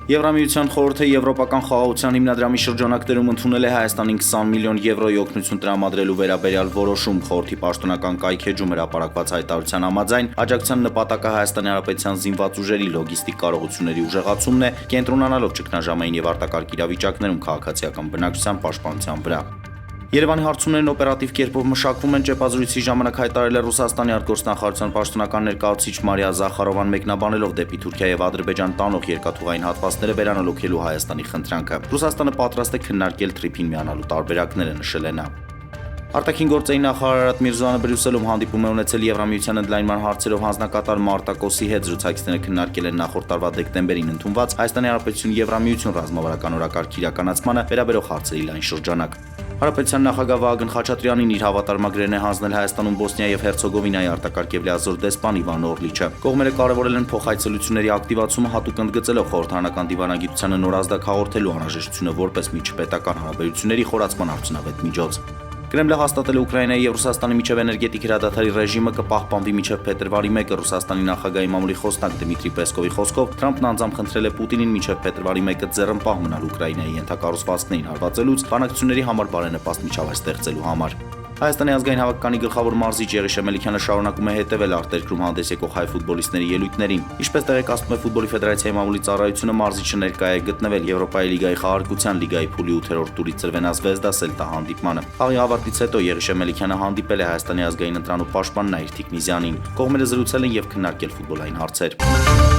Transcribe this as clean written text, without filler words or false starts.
Եվրամիության խորհուրդը Եվրոպական խաղաղության հիմնադրամի շրջանակներում ընդունել է Հայաստանին 20 միլիոն եվրոյի օգնություն տրամադրելու վերաբերյալ որոշում։ Խորհրդի պաշտոնական կայքէջում հրապարակված հայտարարության համաձայն աջակցության նպատակը Հայաստանի Հանրապետության զինված ուժերի լոգիստիկ կարողությունների ուժեղացումն է, կենտրոնանալով ճգնաժամային եւ արտակարգ իրավիճակներում քաղաքացիական բնակչության պաշտպանության վրա։ Երևանի հարցումներն օպերատիվ կերպով մշակվում են ճեպազրույցի ժամանակ հայտարարել է Ռուսաստանի արտգործնախարարության պաշտոնական ներկայացուցիչ Մարիա Զախարովան մեկնաբանելով դեպի Թուրքիա եւ Ադրբեջան տանող երկաթուղային հատվածները վերանորոգելու Հայաստանի խնդրանքը։ Ռուսաստանը պատրաստ է քննարկել Թրիփին միանալու տարբերակները, նշել է նա։ Արտաքին գործերի նախարար Արարատ Միրզոյանը Բրյուսելում հանդիպում է ունեցել Եվրամիության ընդլայնման հարցերով հանձնակատար Մարտակոսի հետ։ Զրուցակիցները քննարկել են նախորդ տարվա դեկտեմբերին ընդունված Հայաստանի Հանրապետություն Եվրամիություն ռազմավարական օրակարգի իրականացմանը վերաբերող հարցերի լայն շրջանակ։ Հանրապետության նախագահ Վահագն Խաչատրյանին իր հավատարմագրերն է հանձնել Հայաստանում Բոսնիա եւ Հերցեգովինայի արտակարգ եւ լիազոր դեսպան Իվան Օրլիչը։ Կողմերը կարևորել են փոխայցելությունների ակտիվացումը, հատուկ ընդգծելով խորհրդարանական դիվանագիտությանը նոր ազդակ հաղորդելու անհրաժեշտությունը որպես միջպետական հարաբերությունների խորացման արդյունավետ միջոց։ Կրեմլը հաստատել է Ուկրաինայի եւ Ռուսաստանի միջև էներգետիկ հրադադարի ռեժիմը կպահպանվի մինչև փետրվարի 1-ը։ Ռուսաստանի նախագահի մամուլի խոսնակ Դմիտրի Պեսկովի խոսքով Թրամփն անձամբ խնդրել է Պուտինին մինչև փետրվարի 1-ը ձեռնպահ մնալ Ուկրաինայի ենթակառուցվածքներին հարվածելուց բանակցությունների համար բարենպաստ միջավայր ստեղծելու համար։ Հայաստանի ազգային հավաքականի գլխավոր մարզիչ Եղիշե Մելիքյանը շարունակում է հետևել արտերկրում հանդես եկող հայ ֆուտբոլիստների ելույթներին։ Ինչպես տեղեկացնում է ֆուտբոլի ֆեդերացիայի մամուլի ծառայությունը, մարզիչը ներկայ է գտնվել Եվրոպայի լիգայի խաղարկության լիգայի փուլի 8-րդ տուրի Ծրվենա Զվեզդա Սելտա հանդիպմանը։ Խաղի ավարտից հետո Եղիշե Մելիքյանը հանդիպել է Հայաստանի ազգային ընտրանու պաշտպան Նաիր Թիկնիզյանին։ Կողմերը զրուցել են եւ քննարկել ֆուտբոլային հարցեր։